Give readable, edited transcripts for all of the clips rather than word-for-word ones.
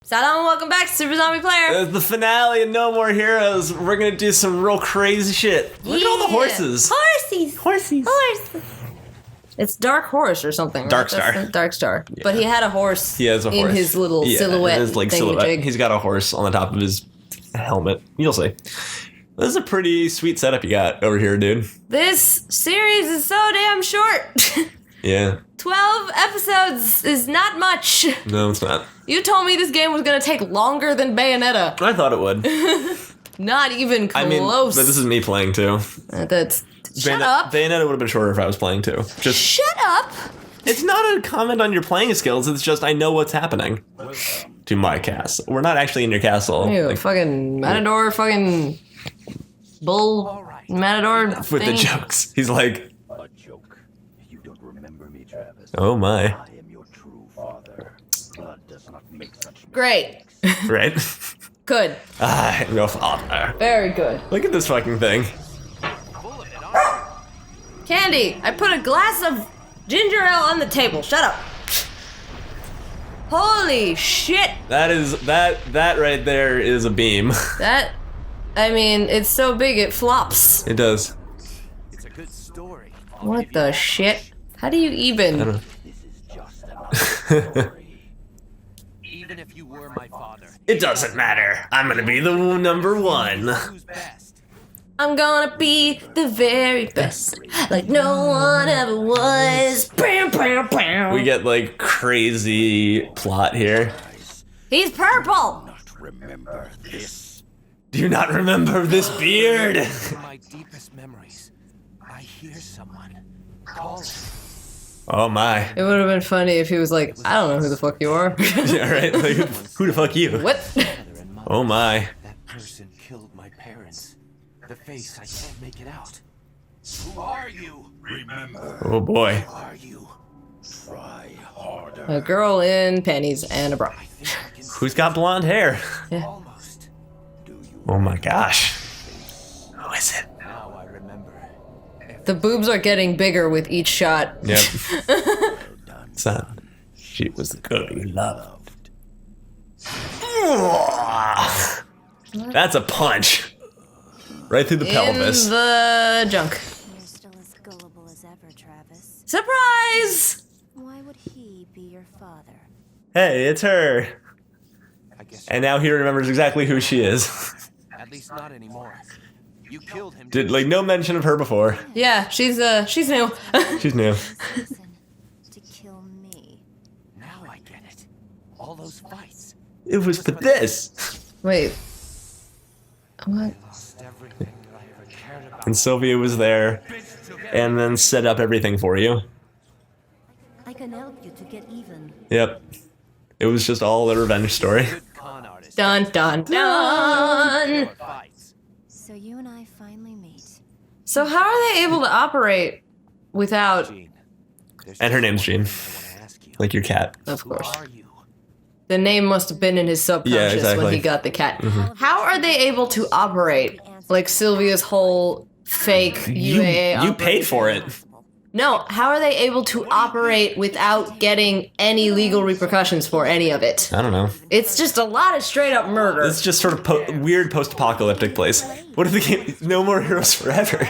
Salam, welcome back to Super Zombie Player. The finale of No More Heroes. We're gonna do some real crazy shit. Look at all the horses. Horses. It's Dark Horse or something. Dark right? Star. Dark Star. Yeah. But he had a horse. He has a horse. In his little silhouette. In his, like, silhouette. He's got a horse on the top of his helmet. You'll see. This is a pretty sweet setup you got over here, dude. This series is so damn short. Yeah. 12 episodes is not much. No, it's not. You told me this game was going to take longer than Bayonetta. I thought it would. Not even close. I mean, but this is me playing too. Shut up. Bayonetta would have been shorter if I was playing too. Just shut up. It's not a comment on your playing skills. It's just I know what's happening to my castle. We're not actually in your castle. Ew, like, fucking Matador, fucking bull, Matador. With thing. the jokes. He's like, a joke. You don't remember me, Travis. Oh my. I am your true father. Blood does not make such Great. Right? Good. I'm your father. Very good. Look at this fucking thing. Candy, I put a glass of ginger ale on the table. Shut up. Holy shit. That right there is a beam. I mean, it's so big it flops. It does. It's a good story. What the shit? How do you even? I don't know. This is just another story. Even if you were my father, It doesn't matter. I'm gonna be the number one. who's best? I'm gonna be the very best, like no one ever was. Bam, bam, bam. We get like crazy plot here. He's purple. Not remember this. Do you not remember this beard? In my deepest memories, I hear someone calling. Oh my. It would have been funny if he was like, I don't know who the fuck you are. Yeah, right? Like, who the fuck you? What? Oh my. That person killed my parents. The face, I can't make it out. Who are you? Remember. Oh boy. Who are you? Try harder. A girl in panties and a bra. I think I can Who's got blonde hair? almost. Do you Oh my gosh. Who is it? now I remember. The boobs are getting bigger with each shot. Yep. Well done. Son. She was the girl you loved. That's a punch. Right through the pelvis. In the junk. You're still as gullible as ever, Travis. Surprise! Why would he be your father? Hey, it's her. I guess And now he remembers exactly who she is. at least not anymore. You killed him. Did like no mention of her before. Yeah, she's new. She's new. Listen, to kill me. Now I get it. All those fights. It was for this. Wait. What? Lost everything that I ever cared about. And Sylvia was there and then set up everything for you. I can help you to get even. Yep. It was just all a revenge story. Good con artist. Dun dun dun! Fights. So you and I finally meet. So how are they able to operate without? Jean, there's And her just name's one Jean. thing I wanna ask you. Like your cat. Of course. Who are you? The name must have been in his subconscious Yeah, when exactly. he got the cat. How are they able to operate? Like Sylvia's whole fake UAA You paid for it. No, how are they able to operate without getting any legal repercussions for any of it? I don't know. It's just a lot of straight up murder. It's just sort of weird post-apocalyptic place. What if the game No More Heroes Forever?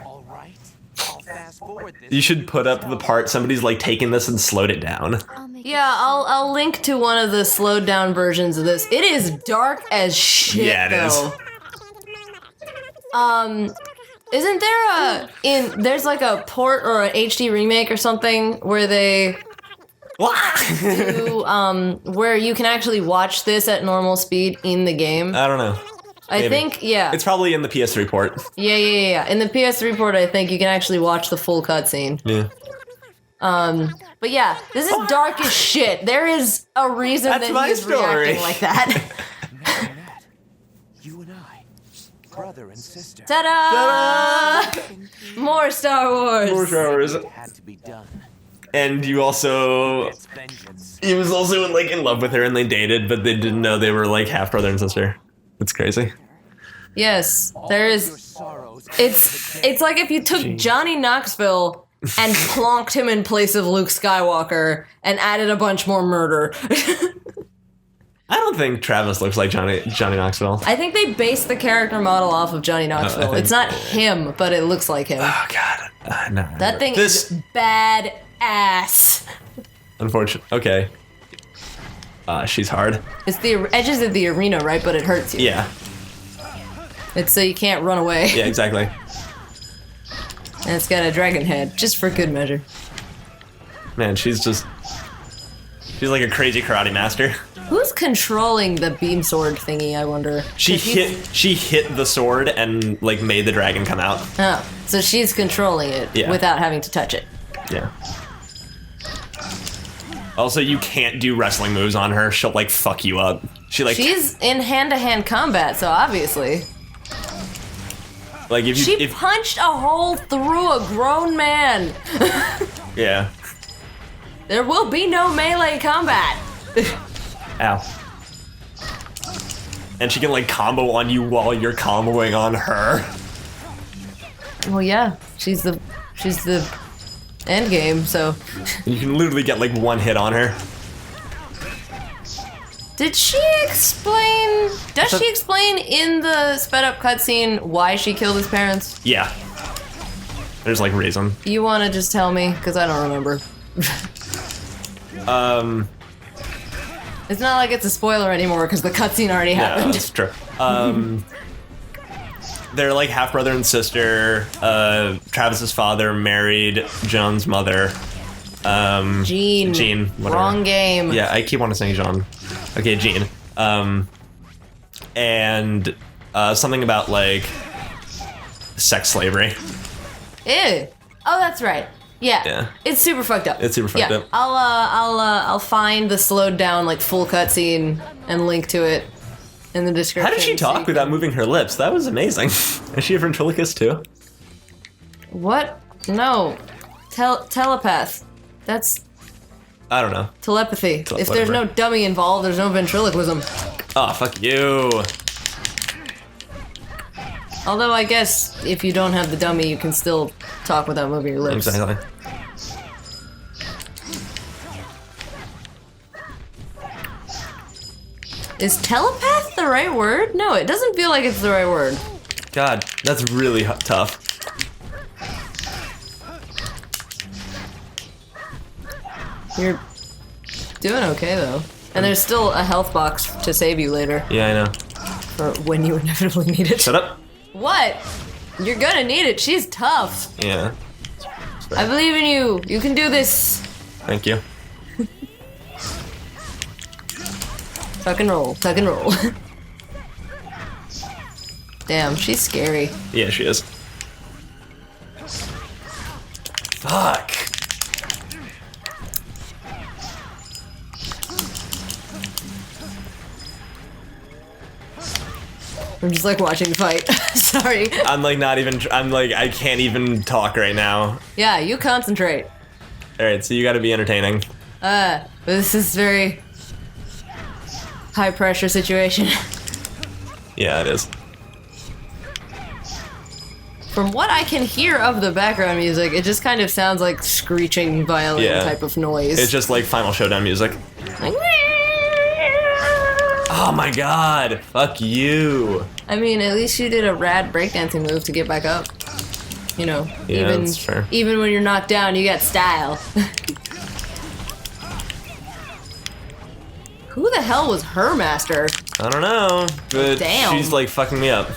All right. I'll fast forward this. You should put up the part somebody's like taking this and slowed it down. I'll make Yeah, I'll link to one of the slowed down versions of this. It is dark as shit. Yeah, it is. though. Isn't there there's like a port or an HD remake or something where they do, where you can actually watch this at normal speed in the game? I don't know. I maybe. think, yeah. It's probably in the PS3 port. Yeah. In the PS3 port, I think you can actually watch the full cutscene. Yeah. But yeah, this is dark as shit. There is a reason That's that my he's story. reacting like that. Imagine that. You and I, brother and sister. Ta-da! More Star Wars. More showers. It had to be done. And you also... It's vengeance. He was also like in love with her and they dated, but they didn't know they were like half brother and sister. It's crazy. Yes, there Your is. sorrows. It's like if you took Johnny Knoxville and plonked him in place of Luke Skywalker and added a bunch more murder. I don't think Travis looks like Johnny Knoxville. I think they based the character model off of Johnny Knoxville. think- It's not him, but it looks like him. Oh God, no. That thing is badass. Unfortunate. Okay. She's hard. It's the edges of the arena, right? But it hurts you. Yeah. It's so you can't run away. Yeah, exactly. And it's got a dragon head, just for good measure. Man, she's like a crazy karate master. Who's controlling the beam sword thingy, I wonder? She 'Cause he's- hit the sword and like made the dragon come out. Oh, so she's controlling it Yeah. without having to touch it. Yeah. Also, you can't do wrestling moves on her. She'll like fuck you up. She's in hand-to-hand combat, so obviously. Like if you She punched a hole through a grown man. yeah. There will be no melee combat. Ow. And she can like combo on you while you're comboing on her. Well, yeah, she's the end game. So, You can literally get like one hit on her. did she explain? Does she explain in the sped up cutscene why she killed his parents? Yeah. There's like reason. You want to just tell me? Because I don't remember. It's not like it's a spoiler anymore because the cutscene already No, happened. that's true. They're like half brother and sister. Travis's father married Joan's mother. Jean. Jean. Whatever. Wrong game. Yeah, I keep wanting to say Jean. Okay, Jean. And something about like sex slavery. Ew. Oh, that's right. Yeah. Yeah. It's super fucked up. It's super fucked yeah. up. I'll find the slowed down like full cutscene and link to it in the description. How did she talk without moving her lips? That was amazing. Is she a ventriloquist too? What? No. Telepath. That's I don't know. telepathy. If there's whatever. no dummy involved, there's no ventriloquism. Oh, fuck you. Although I guess if you don't have the dummy, you can still talk without moving your lips. Exactly. Is telepath the right word? No, it doesn't feel like it's the right word. God, that's really tough. You're doing okay though. And there's still a health box to save you later Yeah, I know. for when you inevitably need it. Shut up. What? You're gonna need it. She's tough. Yeah. I believe in you. You can do this. Thank you. Tuck and roll. Tuck and roll. Damn, she's scary. Yeah, she is. Fuck. I'm just like watching the fight. Sorry. I'm like not even. I'm like I can't even talk right now. Yeah, you concentrate. All right, so you got to be entertaining. This is very high pressure situation. Yeah, it is. From what I can hear of the background music, it just kind of sounds like screeching violin Yeah. type of noise. It's just like Final Showdown music. Like, Oh my god! Fuck you. I mean, at least you did a rad breakdancing move to get back up. You know, Yeah, that's fair. even when you're knocked down, you got style. Who the hell was her master? I don't know, but Damn. she's like fucking me up.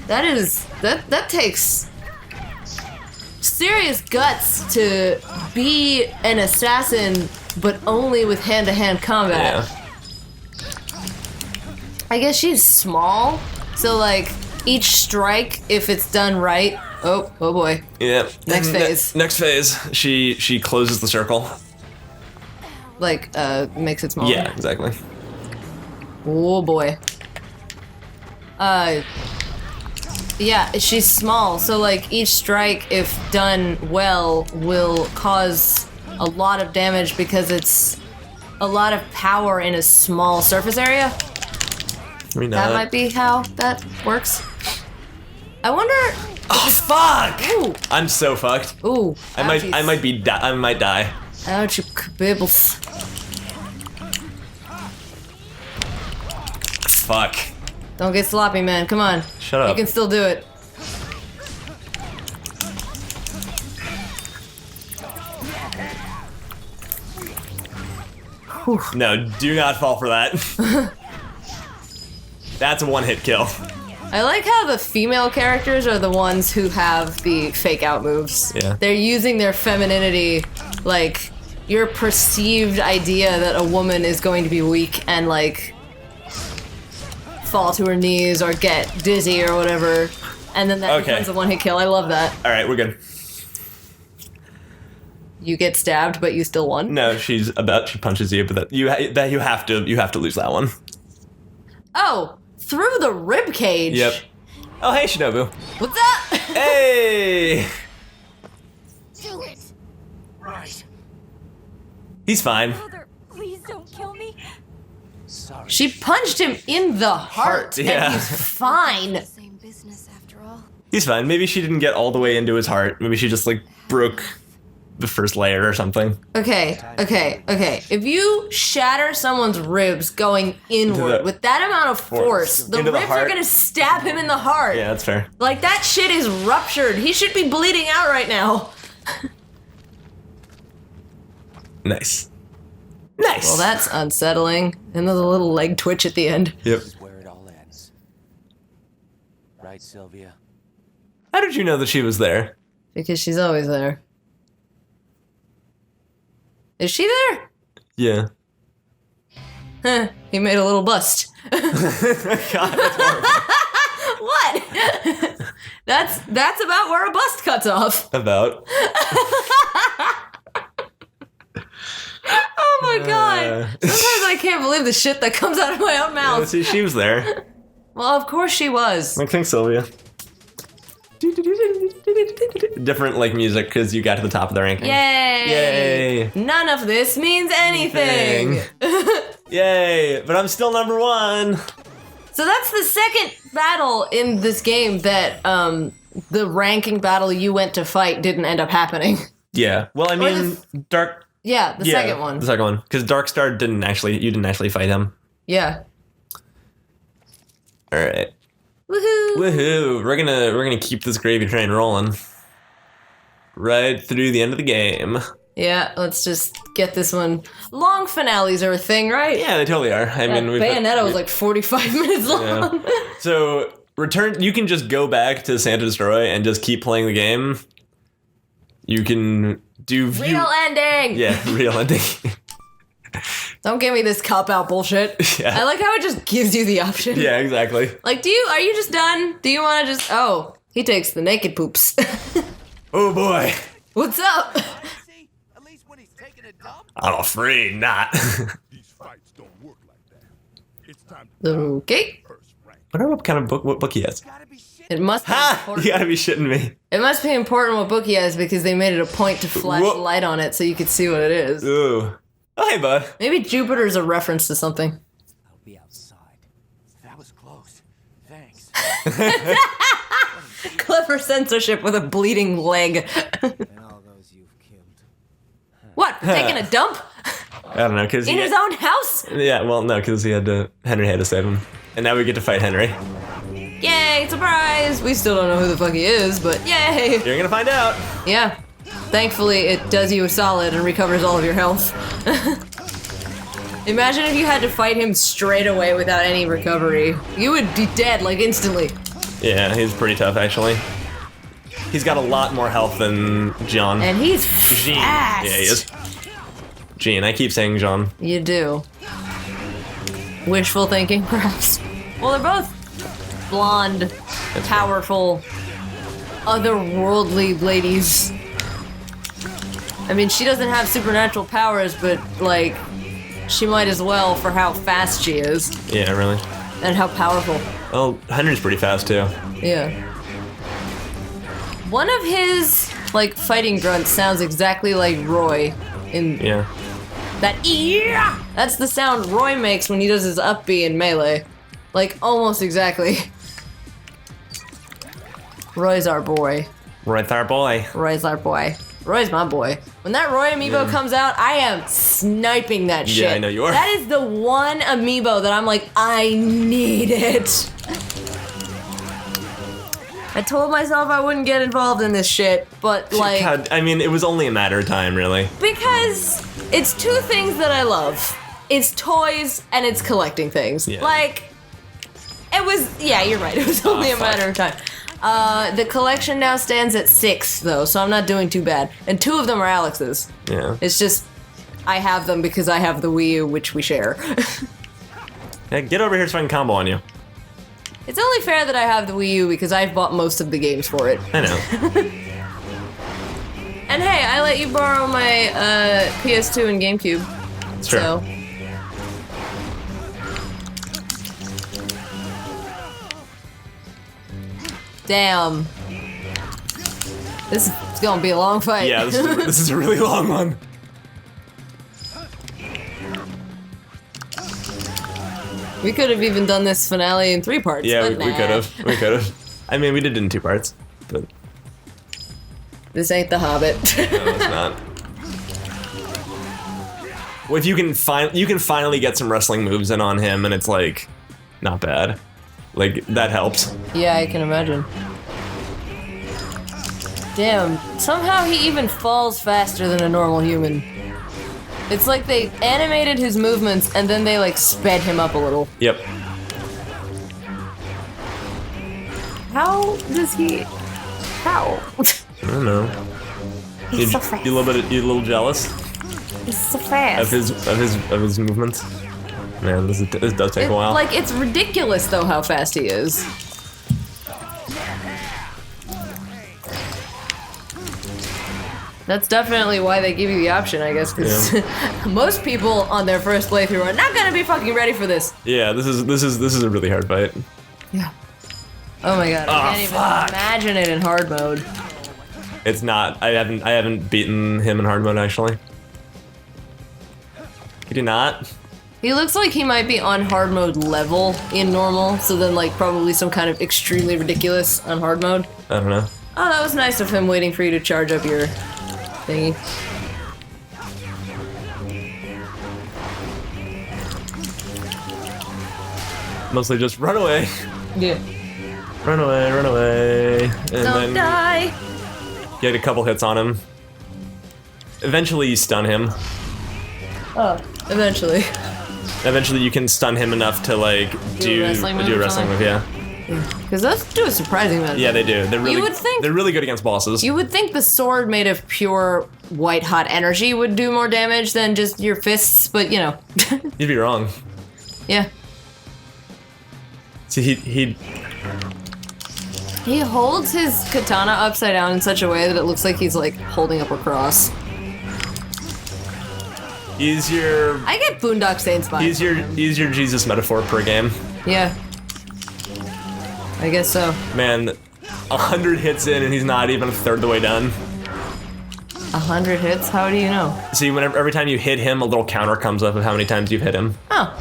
That takes serious guts to be an assassin, but only with hand-to-hand combat. Yeah. I guess she's small, so like each strike, if it's done right. Oh boy. Yeah. Next phase. Next phase. She closes the circle. Like makes it smaller. Yeah, exactly. Oh boy. Yeah, she's small, so like each strike, if done well, will cause a lot of damage because it's a lot of power in a small surface area. Maybe That not. might be how that works. I wonder. Oh fuck! Ooh, I'm so fucked. ooh. I might die. Ouch, you bibbles. fuck. Don't get sloppy, man. Come on. Shut up. You can still do it. No, do not fall for that. That's a one-hit kill. I like how the female characters are the ones who have the fake out moves. Yeah. They're using their femininity, like your perceived idea that a woman is going to be weak and like fall to her knees or get dizzy or whatever, and then that becomes a one-hit kill. I love that. All right, we're good. You get stabbed, but you still won. No, she punches you, but you have to lose that one. Oh, through the rib cage. Yep. Oh, hey, Shinobu. What's up? Hey. Do it! Right. He's fine. Father, please don't kill me. Sorry. She punched him in the heart. Yeah. And he's fine. Same business after all. He's fine. Maybe she didn't get all the way into his heart. Maybe she just like broke the first layer or something. Okay. If you shatter someone's ribs going inward with that amount of force, the Into the ribs are heart. gonna stab him in the heart. Yeah, that's fair. Like, that shit is ruptured. He should be bleeding out right now. Nice. Nice. Well, that's unsettling. And there's a little leg twitch at the end. Yep. This is where it all ends. Right, Sylvia? How did you know that she was there? Because she's always there. Is she there? Yeah. Huh. He made a little bust. God, that's horrible. What? That's about where a bust cuts off. About. Oh my god. Sometimes I can't believe the shit that comes out of my own mouth. See, she was there. Well, of course she was. I think Sylvia. Different like music because you got to the top of the ranking. Yay! Yay! None of this means anything. Yay! But I'm still number one. So that's the second battle in this game that the ranking battle you went to fight didn't end up happening. Yeah. Well, I mean, Dark. Yeah, the second one. The second one, because Darkstar you didn't actually fight him. Yeah. All right. Woohoo! Woohoo! We're gonna keep this gravy train rolling. Right through the end of the game. Yeah, let's just get this one. Long finales are a thing, right? Yeah, they totally are. I mean, Bayonetta was like 45 minutes long. Yeah. So you can just go back to Santa Destroy and just keep playing the game. You can do Real ending! Yeah, real ending. Don't give me this cop-out bullshit. Yeah. I like how it just gives you the option. Yeah, exactly. Like, are you just done? Do you want to just, he takes the naked poops. Oh boy. What's up? See? At least when he's taking a dump. I'm afraid not. These fights don't work like that. It's time to Okay. first rank. I don't know what book he has. Gotta be shit. It must be Ha! important. You gotta be shitting me. It must be important what book he has because they made it a point to flash Whoa. light on it so you could see what it is. Ooh. Oh, hey, bud. Maybe Jupiter's a reference to something. I'll be outside. That was close. Thanks. Clever censorship with a bleeding leg. And all those you've killed. What? For taking a dump? I don't know, because In his own house? Yeah, well, no, because Henry had to save him. And now we get to fight Henry. Yay, surprise! We still don't know who the fuck he is, but yay! You're gonna find out. Yeah. Thankfully, it does you a solid and recovers all of your health. Imagine if you had to fight him straight away without any recovery. You would be dead, like, instantly. Yeah, he's pretty tough, actually. He's got a lot more health than John. And he's Jean. fast. Yeah, he is. Jean, I keep saying John. You do. Wishful thinking, perhaps. Well, they're both blonde, powerful, otherworldly ladies. I mean, she doesn't have supernatural powers, but, like, she might as well for how fast she is. Yeah, really. And how powerful. Well, Henry's pretty fast, too. Yeah. One of his, like, fighting grunts sounds exactly like Roy in Yeah. that yeah! That's the sound Roy makes when he does his up B in Melee. Like, almost exactly. Roy's our boy. Right there, boy. Roy's our boy. Roy's my boy. When that Roy amiibo comes out, I am sniping that shit. Yeah, I know you are. That is the one amiibo that I'm like, I need it. I told myself I wouldn't get involved in this shit, but like... God, I mean, it was only a matter of time, really. Because it's two things that I love. It's toys and it's collecting things. Yeah. Like, it was... Yeah, you're right. It was only a matter of time. The collection now stands at 6, though, so I'm not doing too bad. And 2 of them are Alex's. Yeah. It's just, I have them because I have the Wii U, which we share. Yeah, get over here so I can combo on you. It's only fair that I have the Wii U because I've bought most of the games for it. I know. And hey, I let you borrow my PS2 and GameCube. Sure. So. Damn. This is gonna be a long fight. Yeah, this is a really long one. We could have even done this finale in 3 parts. Yeah, but we could have. We could have. I mean, we did it in 2 parts, but This ain't The Hobbit. no, it's not. Well, if you can finally get some wrestling moves in on him, and it's like not bad. Like that helps. Yeah, I can imagine. Damn, somehow he even falls faster than a normal human. It's like they animated his movements and then they like sped him up a little. Yep. How does he... How? I don't know. He's so fast. You a little jealous He's so fast. of his movements. Man, this does take a while. Like, it's ridiculous though how fast he is. That's definitely why they give you the option, I guess, because most people on their first playthrough are not gonna be fucking ready for this. Yeah, this is a really hard fight. Yeah. Oh my god, I can't even imagine it in hard mode. It's not. I haven't beaten him in hard mode actually. You did not? He looks like he might be on hard mode level in normal, so then like probably some kind of extremely ridiculous on hard mode. I don't know. Oh, that was nice of him waiting for you to charge up your thingy. Mostly just run away. Yeah. Run away. And Don't then die! get a couple hits on him. Eventually you stun him. Oh, eventually. Eventually you can stun him enough to like do a wrestling a wrestling move, move, yeah. Because those do a surprising amount. Yeah, they do. They're really would think- they're really good against bosses. You would think the sword made of pure white hot energy would do more damage than just your fists, but you know. You'd be wrong. Yeah. See, he He holds his katana upside down in such a way that it looks like he's like holding up a cross. he's your I get Boondock Saints vibes. he's your Jesus metaphor per game. Yeah. I guess so. Man, 100 hits in and he's not even a third of the way done. 100 hits? How do you know? See, every time you hit him, a little counter comes up of how many times you've hit him. Oh.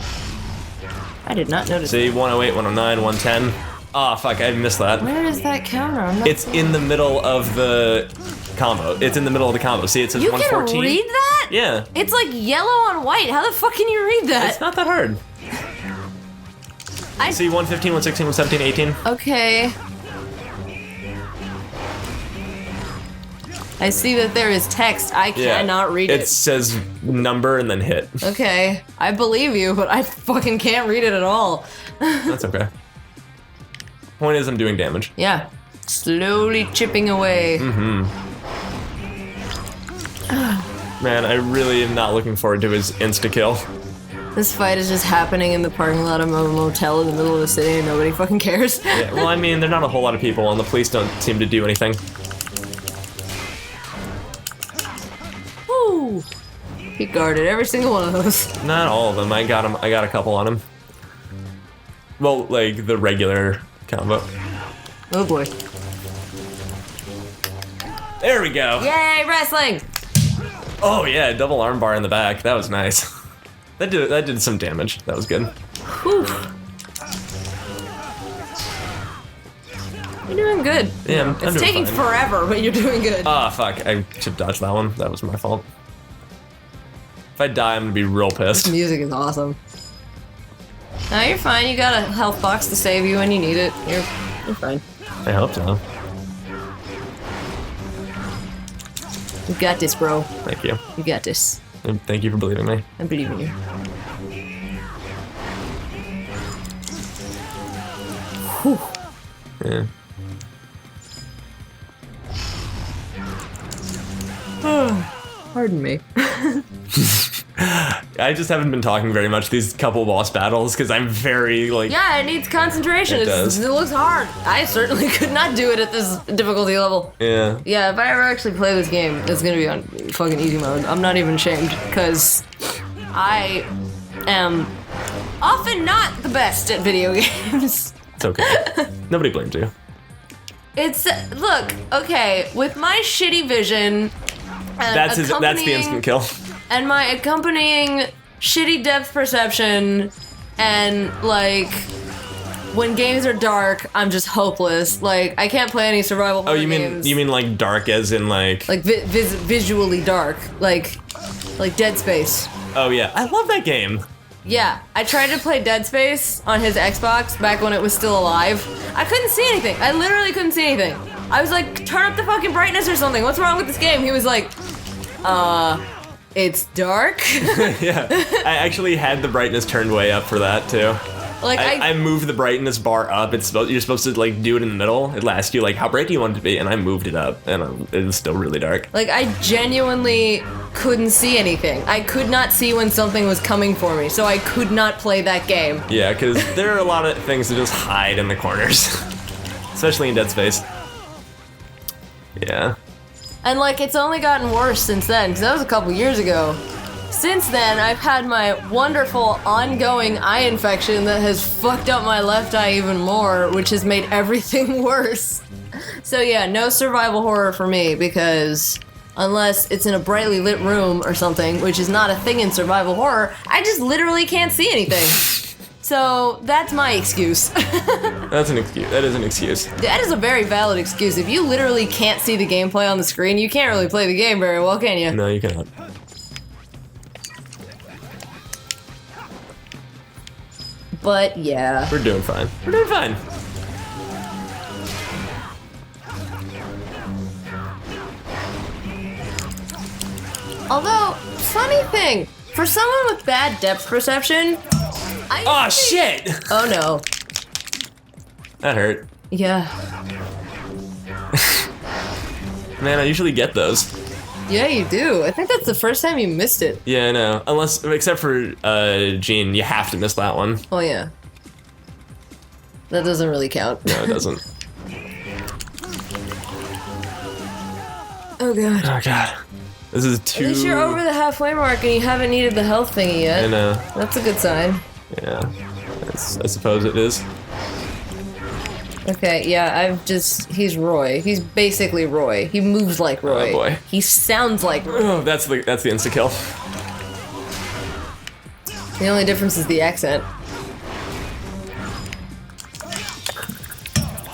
I did not notice. See, 108, 109, 110. Ah, fuck, I missed that. Where is that counter? I'm not It's in the middle of the combo. It's in the middle of the combo. See, it says You 114. can read that? Yeah. It's like yellow on white. How the fuck can you read that? It's not that hard. I- See, 115, 116, 117, 18. Okay. I see that there is text. I Yeah. cannot read It it. says number and then hit. Okay. I believe you, but I fucking can't read it at all. That's okay. Point is, I'm doing damage. Yeah. Slowly chipping away. Man, I really am not looking forward to his insta-kill. This fight is just happening in the parking lot of a motel in the middle of the city and nobody fucking cares. Yeah, well, I mean, there are not a whole lot of people, and the police don't seem to do anything. Woo! He guarded every single one of those. Not all of them. I got a couple on him. Well, like the regular combo. Oh boy. There we go. Yay, wrestling! Oh yeah, double armbar in the back. That was nice. That did some damage. That was good. Whew. You're doing good. Yeah, I'm It's doing taking fine. forever, but you're doing good. Ah, fuck. I should dodge that one. That was my fault. If I die, I'm gonna be real pissed. Music is awesome. No, you're fine. You got a health box to save you when you need it. You're fine. I hope so. You got this, bro. Thank you. You got this. And thank you for believing me. I believe in you. Whew. Yeah. Pardon me. I just haven't been talking very much these couple boss battles because I'm very like. Yeah, it needs concentration. It does. It looks hard. I certainly could not do it at this difficulty level. Yeah. Yeah, if I ever actually play this game, it's gonna be on fucking easy mode. I'm not even ashamed, because I am often not the best at video games. It's okay. Nobody blames you. It's, look, okay, with my shitty vision and That's the instant kill. and my accompanying shitty depth perception, and like when games are dark, I'm just hopeless. Like I can't play any survival horror Oh, you games. mean like dark as in like visually dark, like Dead Space. Oh yeah, I love that game. Yeah, I tried to play Dead Space on his Xbox back when it was still alive. I couldn't see anything. I literally couldn't see anything. I was like, turn up the fucking brightness or something. What's wrong with this game? He was like, it's dark. Yeah, I actually had the brightness turned way up for that too. Like I moved the brightness bar up. You're supposed to like do it in the middle. It'll ask you like how bright do you want it to be, and I moved it up, and it was still really dark. Like, I genuinely couldn't see anything. I could not see when something was coming for me, so I could not play that game. Yeah, because there are a lot of things that just hide in the corners, especially in Dead Space. Yeah. And, like, it's only gotten worse since then, because that was a couple years ago. Since then, I've had my wonderful ongoing eye infection that has fucked up my left eye even more, which has made everything worse. So yeah, no survival horror for me, because unless it's in a brightly lit room or something, which is not a thing in survival horror, I just literally can't see anything. So that's my excuse. That's an excuse. That is an excuse. That is a very valid excuse. If you literally can't see the gameplay on the screen, you can't really play the game very well, can you? No, you cannot. But yeah. We're doing fine. We're doing fine. Although, funny thing, for someone with bad depth perception, Oh shit! Oh no. That hurt. Yeah. Man, I usually get those. Yeah, you do. I think that's the first time you missed it. Yeah, I know. Except for Gene, you have to miss that one. Oh yeah. That doesn't really count. No, it doesn't. Oh god. Oh god. This is too. At least you're over the halfway mark and you haven't needed the health thingy yet. I know. That's a good sign. Yeah. I suppose it is. Okay, yeah, he's Roy. He's basically Roy. He moves like Roy. Oh boy. He sounds like Roy. Oh, that's the insta kill. The only difference is the accent.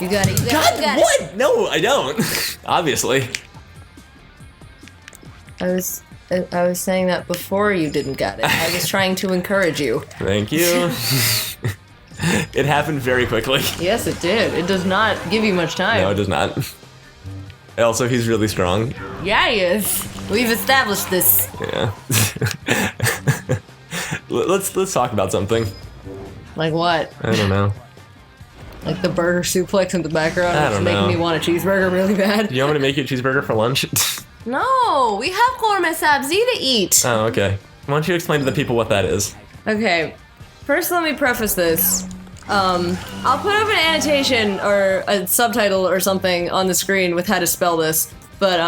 You got it, you got it, you got it. What? No, I don't. Obviously. I was saying that before you didn't get it. I was trying to encourage you. Thank you. It happened very quickly. Yes, it did. It does not give you much time. No, it does not. Also, he's really strong. Yeah, he is. We've established this. Yeah. Let's talk about something. Like what? I don't know. Like the burger suplex in the background, I which is don't making know. me want a cheeseburger really bad. Do you want me to make you a cheeseburger for lunch? No, we have gourmet sabzi to eat. Oh, okay. Why don't you explain to the people what that is? Okay, first let me preface this. I'll put up an annotation or a subtitle or something on the screen with how to spell this, but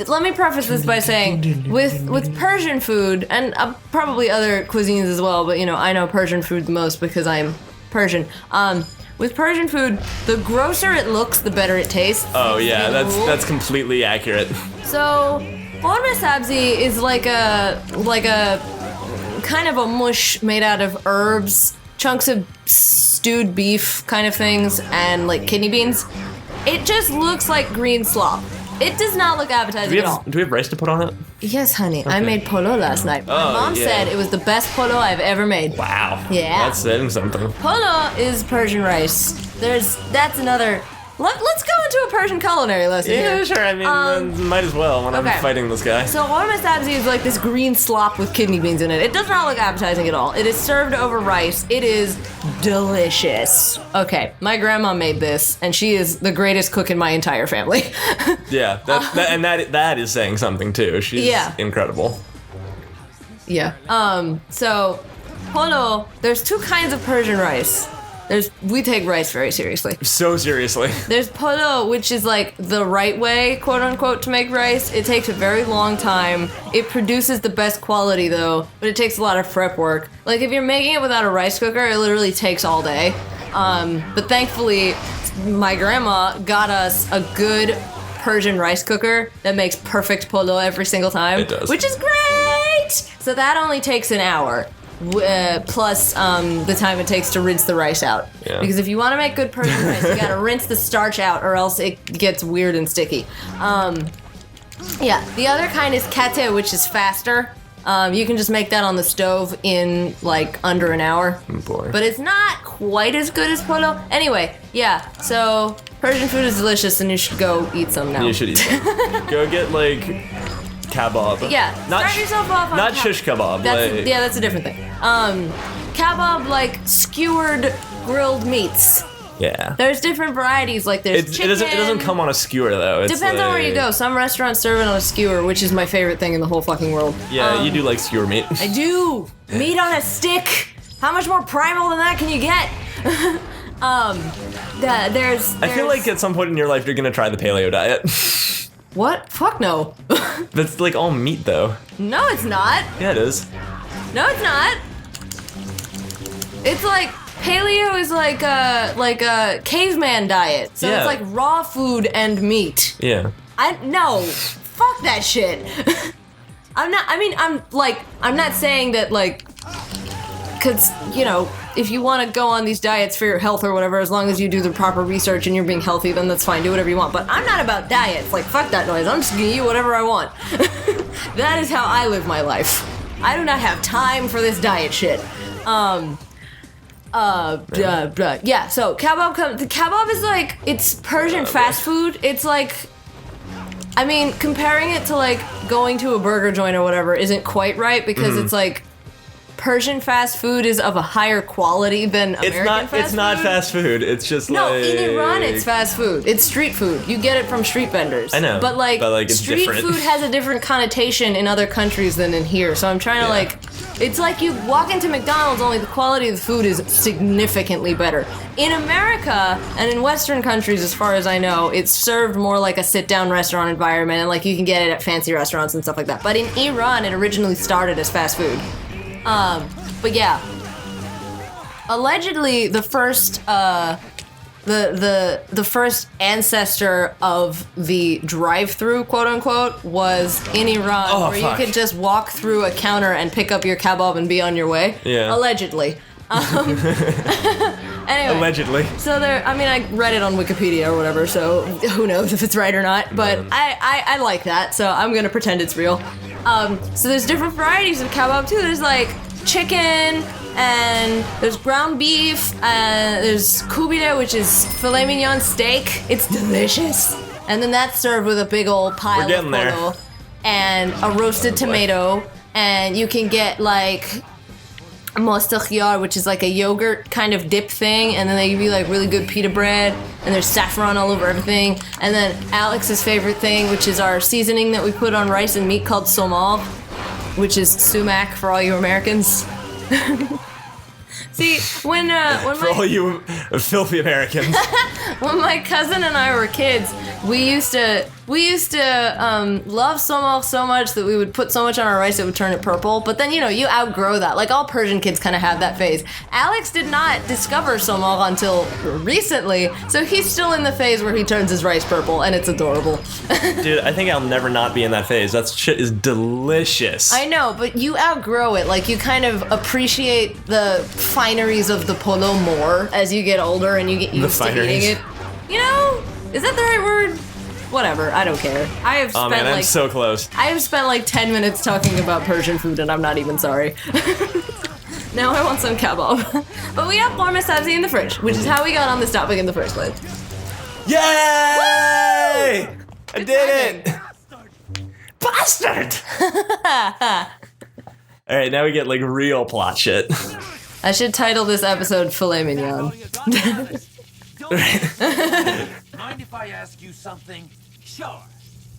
let me preface this by saying, with Persian food, and probably other cuisines as well, but you know, I know Persian food the most because I'm Persian. With Persian food, the grosser it looks, the better it tastes. Oh yeah, You know the rule? that's completely accurate. So, gourmet sabzi is like a kind of a mush made out of herbs, chunks of stewed beef kind of things and like kidney beans. It just looks like green slop. It does not look appetizing at all. Do we have rice to put on it? Yes, honey. I made polo last night. My mom said it was the best polo I've ever made. Wow. Yeah. That's saying something. Polo is Persian rice. That's another. Let's go into a Persian culinary lesson Yeah, here. sure. I mean, might as well when I'm fighting this guy. So orma sabzi is like this green slop with kidney beans in it. It does not look appetizing at all. It is served over rice. It is delicious. Okay, my grandma made this, and she is the greatest cook in my entire family. Yeah, that is saying something too. She's incredible. Yeah. So polo, there's two kinds of Persian rice. We take rice very seriously. So seriously. There's polo, which is like the right way, quote unquote, to make rice. It takes a very long time. It produces the best quality though, but it takes a lot of prep work. Like if you're making it without a rice cooker, it literally takes all day. But thankfully, my grandma got us a good Persian rice cooker that makes perfect polo every single time. It does. Which is great! So that only takes an hour. Plus the time it takes to rinse the rice out. Yeah. Because if you want to make good Persian rice, you gotta rinse the starch out or else it gets weird and sticky. Yeah, the other kind is kate, which is faster. You can just make that on the stove in like under an hour. Oh boy. But it's not quite as good as polo. Anyway, yeah, so Persian food is delicious and you should go eat some now. You should eat some. Go get like kebab. Yeah, start yourself off on not shish kebab. That's a different thing. Kebab, like skewered grilled meats. Yeah. There's different varieties, like there's chicken. It doesn't come on a skewer though. It's Depends on where you go. Some restaurants serve it on a skewer, which is my favorite thing in the whole fucking world. Yeah, you do like skewer meat. I do. Meat on a stick. How much more primal than that can you get? There's. I feel like at some point in your life you're gonna try the paleo diet. What? Fuck no. That's like all meat though. No, it's not. Yeah, it is. No, it's not. It's like paleo is like a caveman diet. So it's like raw food and meat. Yeah. No. Fuck that shit. I'm not saying that like, cause you know, if you want to go on these diets for your health or whatever, as long as you do the proper research and you're being healthy, then that's fine. Do whatever you want. But I'm not about diets. Like, fuck that noise. I'm just gonna eat whatever I want. That is how I live my life. I do not have time for this diet shit. Yeah, so the kebab is like, it's Persian fast food. It's like, I mean, comparing it to like going to a burger joint or whatever isn't quite right because it's like, Persian fast food is of a higher quality than American fast food. It's not fast food. It's just no, in Iran it's fast food. It's street food. You get it from street vendors. I know. But like it's street different. food has a different connotation in other countries than in here. So I'm trying to like, it's like you walk into McDonald's, only the quality of the food is significantly better. In America and in Western countries, as far as I know, it's served more like a sit-down restaurant environment, and like you can get it at fancy restaurants and stuff like that. But in Iran, it originally started as fast food. But yeah, allegedly the first, the first ancestor of the drive-through, quote unquote, was in Iran, where you could just walk through a counter and pick up your kebab and be on your way. Yeah. Allegedly. Anyway, allegedly. So I read it on Wikipedia or whatever, so who knows if it's right or not, but I like that, so I'm gonna pretend it's real. So there's different varieties of kebab too. There's like chicken, and there's ground beef, and there's kubide, which is filet mignon steak. It's delicious. And then that's served with a big old pile of polo and a roasted tomato, and you can get like mostachiyar, which is like a yogurt kind of dip thing, and then they give you like really good pita bread, and there's saffron all over everything. And then Alex's favorite thing, which is our seasoning that we put on rice and meat called somal, which is sumac for all you Americans. See, when for all you filthy Americans, when my cousin and I were kids, we used to love somal so much that we would put so much on our rice it would turn it purple. But then you outgrow that. Like all Persian kids kind of have that phase. Alex did not discover somal until recently, so he's still in the phase where he turns his rice purple, and it's adorable. Dude, I think I'll never not be in that phase. That shit is delicious. I know, but you outgrow it. Like you kind of appreciate the fineries of the polo more as you get older and you get used to eating fineries. it. You know, is that the right word? Whatever, I don't care. I have Oh spent man, I'm like so close. I have spent like 10 minutes talking about Persian food and I'm not even sorry. Now I want some kebab. But we have parma sabzi in the fridge, which is how we got on this topic in the first place. Yay! I Good did it! Bastard! Alright, now we get like real plot shit. I should title this episode Filet Mignon. All you got is- Don't mind if I ask you something? Sure.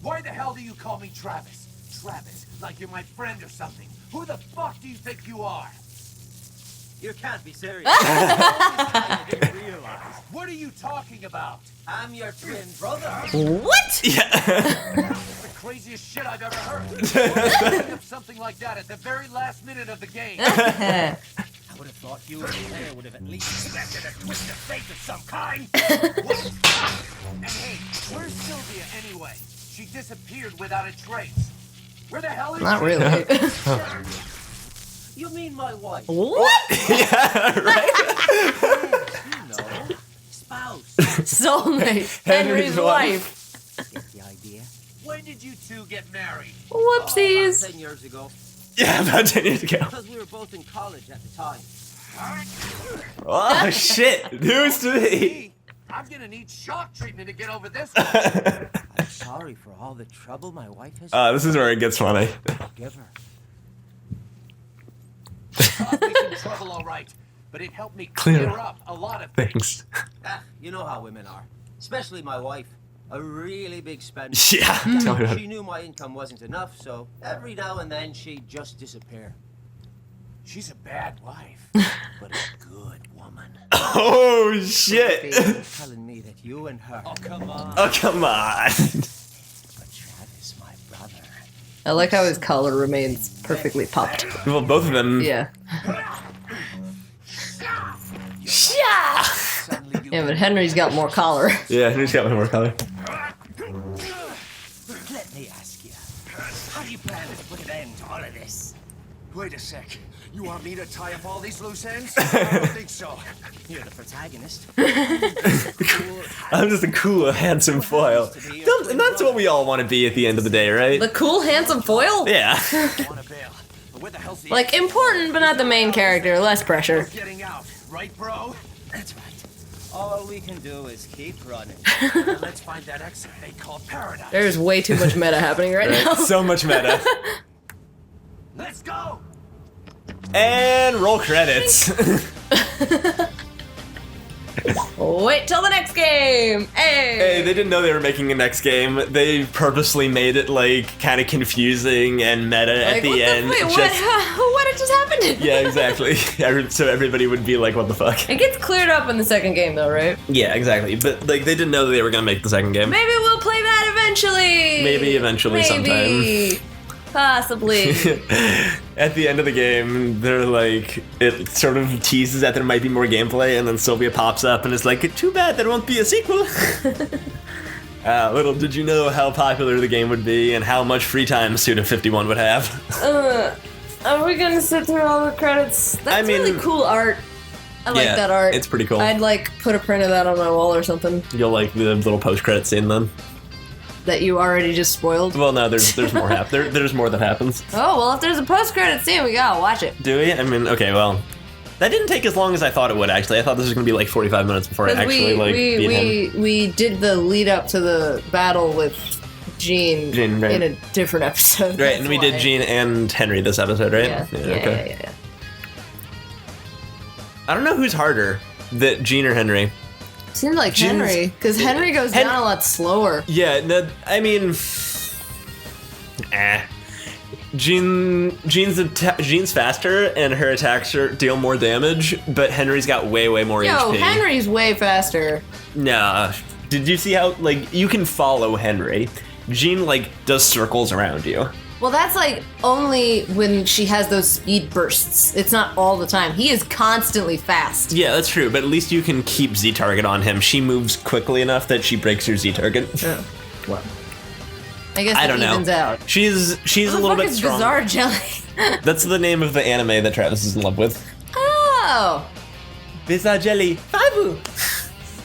Why the hell do you call me Travis? Travis, like you're my friend or something. Who the fuck do you think you are? You can't be serious. I didn't realize. What are you talking about? I'm your twin brother. What? Yeah. It's the craziest shit I've ever heard. Why would you bring up something like that at the very last minute of the game? I would have thought you and the player would have at least expected a twist of fate of some kind. What? And hey, where's Sylvia anyway? She disappeared without a trace. Where the hell is Not she? really. You mean my wife? What? Yeah, right? You know, spouse. Soulmate. Henry's Henry's wife. Get the idea? When did you two get married? Whoopsies. 10 years ago, Yeah, about 10 years ago. because we were both in college at the time. Oh shit! News to me! Me? I'm gonna need shock treatment to get over this one. I'm sorry for all the trouble my wife has This is where it gets funny. given her. Got me in trouble, all right, but it helped me Clear clear up a lot of things. Thanks. Ah, you know how women are. Especially my wife. A really big spender. Yeah, tell me about She it. knew my income wasn't enough, so every now and then she'd just disappear. She's a bad wife, but a good woman. Oh shit! You're telling me that you and her. Oh, come on. Oh come on! But Travis, my brother. I like how his collar remains perfectly popped. Well, both of them. Yeah. Suddenly you Yeah, but Henry's got more collar. Yeah, who's got one more color? Let me ask you, how do you plan to put an end to all of this? Wait a sec. You want me to tie up all these loose ends? I don't think so. You're the protagonist. I'm just a cool, handsome foil. And that's what we all want to be at the end of the day, right? The cool, handsome foil? Yeah. I want to bail. But where the hell's the Like, important, but not the main character. Less pressure. getting out, right, bro? That's right. All we can do is keep running. Now let's find that exit they call paradise. There's way too much meta happening right now. So much meta. Let's go. And roll credits. Wait till the next game! Hey! Hey, they didn't know they were making a next game. They purposely made it like kind of confusing and meta Like, at the what end. Wait, just- what had just happened? Yeah, exactly. So everybody would be like, "What the fuck?" It gets cleared up in the second game, though, right? Yeah, exactly. But like, they didn't know that they were gonna make the second game. Maybe we'll play that eventually! Maybe eventually Maybe. Possibly. At the end of the game, they're like, it sort of teases that there might be more gameplay, and then Sylvia pops up and is like, "Too bad there won't be a sequel." Little did you know how popular the game would be and how much free time Suda51 would have. Are we gonna sit through all the credits? That's mean- really cool art. I like Yeah, that art. it's pretty cool. I'd like put a print of that on my wall or something You'll like the little post-credit scene then. that you already just spoiled. Well, no, there's more there's more that happens. Oh, well, if there's a post-credit scene, we gotta watch it. Do we? I mean, okay, well, that didn't take as long as I thought it would. Actually, I thought this was gonna be like 45 minutes before I Because actually like beat him. we did the lead up to the battle with Jean, Right. in a different episode. Right, and we did Jean and Henry this episode, right? Yeah, yeah. I don't know who's harder, that Jean or Henry. Seems like Jean's- Henry, because Henry goes down a lot slower. Yeah, no, I mean, Jean's faster and her attacks deal more damage, but Henry's got way more Yo, HP. Henry's way faster. Nah, did you see how like you can follow Henry? Jean like does circles around you. Well, that's like only when she has those speed bursts. It's not all the time. He is constantly fast. Yeah, that's true, but at least you can keep Z target on him. She moves quickly enough that she breaks your Z target. Oh, well. I guess I it don't know. evens out. She's a little bit Is strong. Bizarre Jelly. That's the name of the anime that Travis is in love with. Ah, Oh. Bizarre Jelly. Five.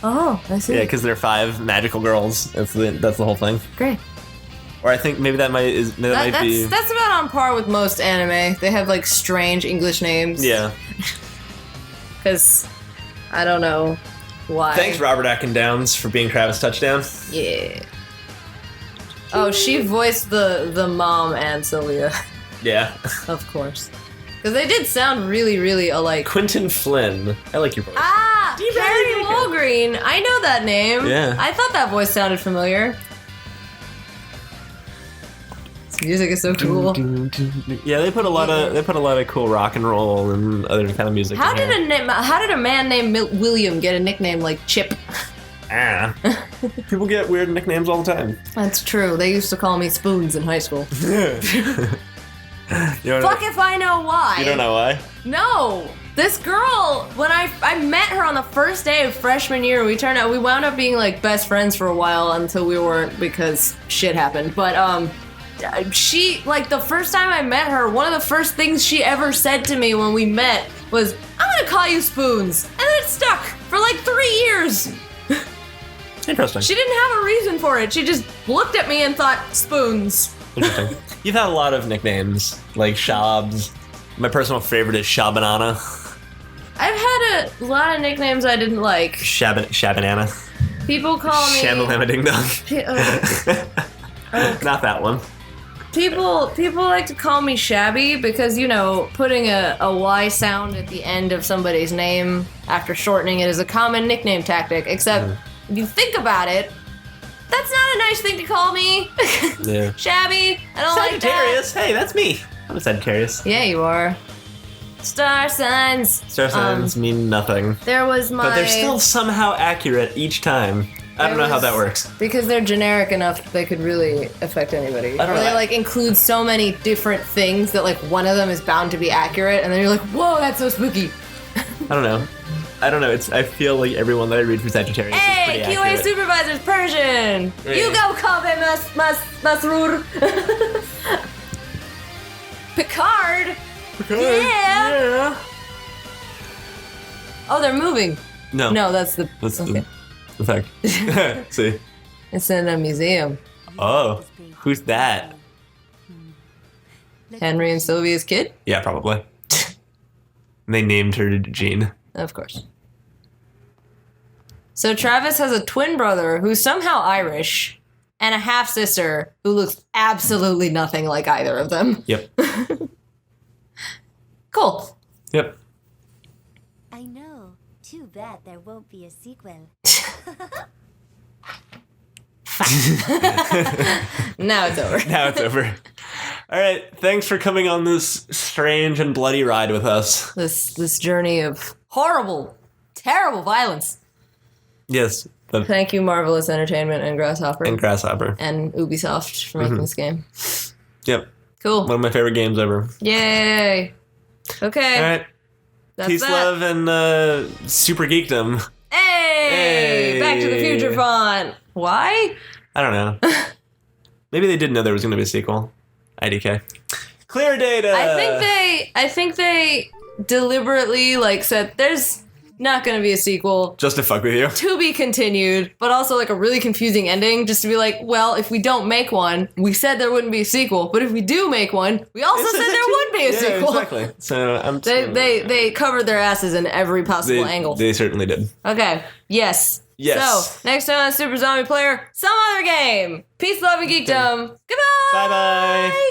Oh, I see. Yeah, because they're 5 magical girls. That's the whole thing. Great. Or I think maybe that might be. That's about on par with most anime. They have like strange English names. Yeah. Because I don't know why. Thanks, Robert Downs, for being Travis Touchdown. Yeah. Oh, she voiced the mom and Sylvia, Yeah. of course. Because they did sound really, really alike. Quentin Flynn. I like your voice. Ah, You Carrie better- Walgreen. I know that name. Yeah. I thought that voice sounded familiar. This music is so cool. Yeah, they put a lot of cool rock and roll and other kind of music. How in did here. a man named William get a nickname like Chip? Ah. People get weird nicknames all the time. That's true. They used to call me Spoons in high school. You don't Fuck if I know why. You don't know why? No. This girl, when I met her on the first day of freshman year, we wound up being like best friends for a while until we weren't because shit happened. But she, like, the first time I met her, one of the first things she ever said to me when we met was, "I'm gonna call you Spoons," and it stuck for like 3 years. Interesting. She didn't have a reason for it. She just looked at me and thought, Spoons. Interesting. You've had a lot of nicknames, like Shabs. My personal favorite is Shabanana. I've had a lot of nicknames I didn't like. Shabanana. People call me... Shamalama Ding Dong. Not that one. People like to call me Shabby because, you know, putting a Y sound at the end of somebody's name after shortening it is a common nickname tactic, except if you think about it, that's not a nice thing to call me. Yeah. Shabby, I don't like that. Sagittarius. Hey, that's me. I'm a Sagittarius. Yeah, you are. Star signs. Star signs mean nothing. There was my... But they're still somehow accurate each time. I don't know how that works. Because they're generic enough that they could really affect anybody. I don't Or know. they like include so many different things that like one of them is bound to be accurate, and then you're like, whoa, that's so spooky. I don't know. I feel like everyone that I read for Sagittarius is Hey, pretty QA accurate. supervisor's Persian. Yeah. You go, Kaveh Masrur. Picard. Yeah. Oh, they're moving. No. No, that's the. That's okay. the fact. See. It's in a museum. Oh, who's that? Henry and Sylvia's kid? Yeah, probably. And they named her Jean. Of course. So Travis has a twin brother who's somehow Irish and a half sister who looks absolutely nothing like either of them. Yep. Cool. Yep. I know. Too bad there won't be a sequel. Now it's over. Now it's over. All right. Thanks for coming on this strange and bloody ride with us. This journey of horrible, terrible violence. Yes. The Thank you, Marvelous Entertainment and Grasshopper and Grasshopper. and Ubisoft for making this game. Yep. Cool. One of my favorite games ever. Yay. Okay. All right. That's Peace, that. love, and super geekdom. Hey! Hey. Back to the Future font. Why? I don't know. Maybe they didn't know there was going to be a sequel. IDK. Clear data. I think they deliberately like said there's not gonna be a sequel. Just to fuck with you. To be continued, but also like a really confusing ending, just to be like, well, if we don't make one, we said there wouldn't be a sequel, but if we do make one, we also said there would be a Yeah, sequel. exactly. So I'm. They covered their asses in every possible angle. They certainly did. Okay. Yes. Yes. So next time on Super Zombie Player, some other game. Peace, love, and geekdom. Goodbye. Bye bye.